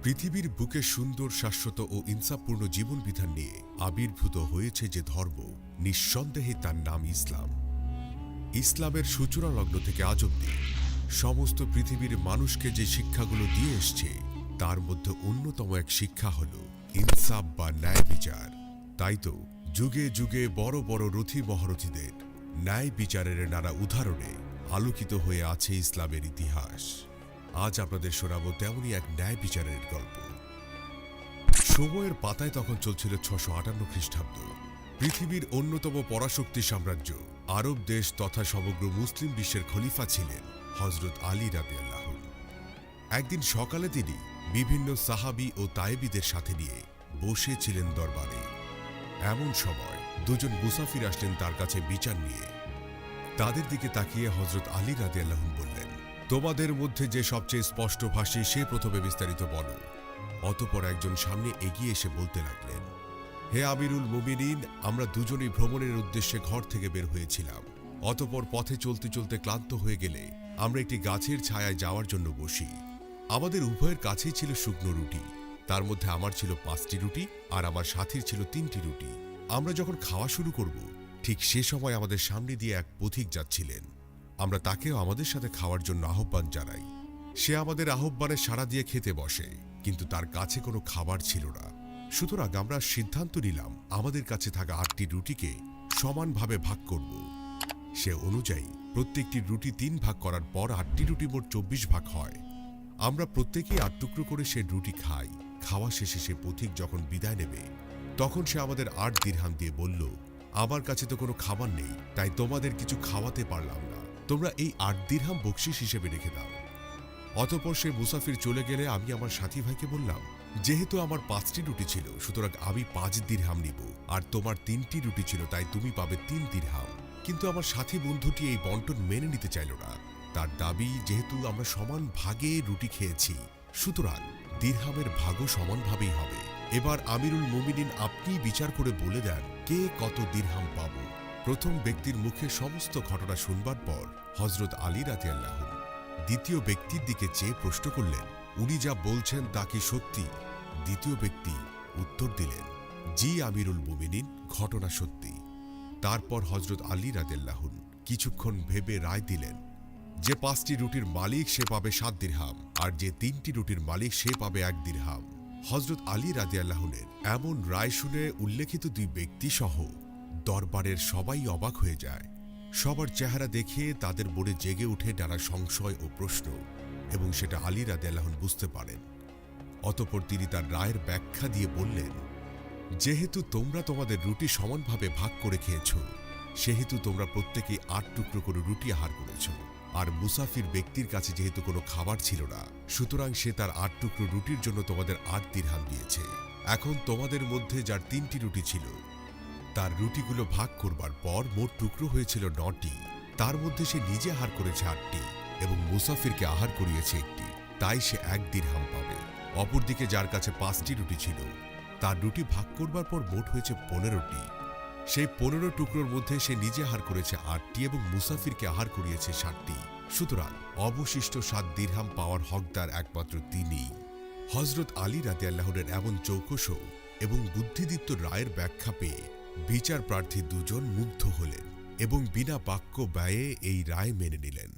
পৃথিবীর বুকে সুন্দর, শাশ্বত ও ইনসাফপূর্ণ জীবন বিধান নিয়ে আবির্ভূত হয়েছে যে ধর্ম, নিঃসন্দেহে তার নাম ইসলাম। ইসলামের সূচনা লগ্ন থেকে আজ অবধি সমস্ত পৃথিবীর মানুষকে যে শিক্ষাগুলো দিয়ে এসছে, তার মধ্যে অন্যতম এক শিক্ষা হল ইনসাফ বা ন্যায় বিচার। তাই তো যুগে যুগে বড় বড় রথী মহারথীদের ন্যায় বিচারের নানা উদাহরণে আলোকিত হয়ে আছে ইসলামের ইতিহাস। আজ আপনাদের শোনাবো তেমনই এক ন্যায় বিচারের গল্প। সময়ের পাতায় তখন চলছিল 658 খ্রিস্টাব্দ। পৃথিবীর অন্যতম পরাশক্তি সাম্রাজ্য আরব দেশ তথা সমগ্র মুসলিম বিশ্বের খলিফা ছিলেন হযরত আলী রাদিয়াল্লাহু। একদিন সকালে তিনি বিভিন্ন সাহাবী ও তায়েবীদের সাথে নিয়ে বসেছিলেন দরবারে। এমন সময় দুজন মুসাফির আসলেন তার কাছে বিচার নিয়ে। তাদের দিকে তাকিয়ে হযরত আলী রাদিয়াল্লাহু বললেন, তোমাদের মধ্যে যে সবচেয়ে স্পষ্টভাষী সে প্রথমে বিস্তারিত বলো। অতঃপর একজন সামনে এগিয়ে এসে বলতে লাগলেন, হে আমিরুল মুমিনিন, আমরা দুজনেই ভ্রমণের উদ্দেশ্যে ঘর থেকে বের হয়েছিলাম। অতঃপর পথে চলতে চলতে ক্লান্ত হয়ে গেলে আমরা একটি গাছের ছায়ায় যাওয়ার জন্য বসি। আমাদের উভয়ের কাছেই ছিল শুকনো রুটি। তার মধ্যে আমার ছিল 5টি রুটি আর আমার সাথীর ছিল 3টি রুটি। আমরা যখন খাওয়া শুরু করব, ঠিক সে সময় আমাদের সামনে দিয়ে এক পথিক যাচ্ছিলেন। আমরা তাকেও আমাদের সাথে খাওয়ার জন্য আহ্বান জানাই। সে আমাদের আহ্বানে সাড়া দিয়ে খেতে বসে, কিন্তু তার কাছে কোনো খাবার ছিল না। সুতরাং আমরা সিদ্ধান্ত নিলাম আমাদের কাছে থাকা 8টি রুটিকে সমানভাবে ভাগ করব। সে অনুযায়ী প্রত্যেকটি রুটি 3 ভাগ করার পর 8টি রুটি মোট 24 ভাগ হয়। আমরা প্রত্যেকেই 8 টুকরো করে সে রুটি খাই। খাওয়া শেষে সে পথিক যখন বিদায় নেবে, তখন সে আমাদের 8 দিরহাম দিয়ে বলল, আমার কাছে তো কোনো খাবার নেই, তাই তোমাদের কিছু খাওয়াতে পারলাম না। তোমরা এই 8 দিরহাম বকশিশ হিসেবে রেখে দাও। অতঃপর সে মুসাফির চলে গেলে আমি আমার সাথী ভাইকে বললাম, যেহেতু আমার 5টি রুটি ছিল, সুতরাং আমি 5 দিরহাম নিব, আর তোমার 3টি রুটি ছিল, তাই তুমি পাবে 3 দিরহাম। কিন্তু আমার সাথী বন্ধুটি এই বন্টন মেনে নিতে চাইল না। তার দাবি, যেহেতু আমরা সমান ভাগে রুটি খেয়েছি, সুতরাং দিরহামের ভাগও সমানভাবেই হবে। এবার আমিরুল মুমিনিন, আপনি বিচার করে বলে দেন কে কত দিরহাম পাব। প্রথম ব্যক্তির মুখে সমস্ত ঘটনা শুনবার পর হযরত আলী রাদিয়াল্লাহু দ্বিতীয় ব্যক্তির দিকে চেয়ে প্রশ্ন করলেন, উনি যা বলছেন তা কি সত্যি? দ্বিতীয় ব্যক্তি উত্তর দিলেন, জি আমিরুল মুমিনিন, ঘটনা সত্যি। তারপর হযরত আলী রাদিয়াল্লাহু কিছুক্ষণ ভেবে রায় দিলেন যে 5টি রুটির মালিক সে পাবে 7 দিরহাম, আর যে 3টি রুটির মালিক সে পাবে 1 দিরহাম। হযরত আলী রাদিয়াল্লাহুর এমন রায় শুনে উল্লেখিত 2 ব্যক্তি সহ দরবারের সবাই অবাক হয়ে যায়। সবার চেহারা দেখে তাদের মনে জেগে ওঠে নানা সংশয় ও প্রশ্ন, এবং সেটা আলী রাদিয়াল্লাহু বুঝতে পারেন। অতঃপর তিনি তার রায়ের ব্যাখ্যা দিয়ে বললেন, যেহেতু তোমরা তোমাদের রুটি সমানভাবে ভাগ করে খেয়েছ, সেহেতু তোমরা প্রত্যেকেই 8 টুকরো করে রুটি আহার করেছ। আর মুসাফির ব্যক্তির কাছে যেহেতু কোনো খাবার ছিল না, সুতরাং সে তার 8 টুকরো রুটির জন্য তোমাদের 8 দিরহাম দিয়েছে। এখন তোমাদের মধ্যে যার 3টি রুটি ছিল, তার রুটিগুলো ভাগ করবার পর মোট টুকরো হয়েছিল 9টি। তার মধ্যে সে নিজে আহার করেছে 8টি এবং মুসাফিরকে আহার করিয়েছে 1টি, তাই সে 1 দিরহাম পাবে। অপরদিকে যার কাছে 5টি রুটি ছিল, তার রুটি ভাগ করবার পর মোট হয়েছে 15টি। সেই 15 টুকরোর মধ্যে সে নিজে আহার করেছে 8টি এবং মুসাফিরকে আহার করিয়েছে 7টি। সুতরাং অবশিষ্ট 7 দিরহাম পাওয়ার হকদার একমাত্র তিনিই। হযরত আলী রাদিয়াল্লাহুর এমন চৌকস এবং বুদ্ধিদীপ্ত রায়ের ব্যাখ্যা পেয়ে বিচার প্রার্থী দুজন মুগ্ধ হলেন এবং বিনা বাক্য ব্যয়ে এই রায় মেনে নিলেন।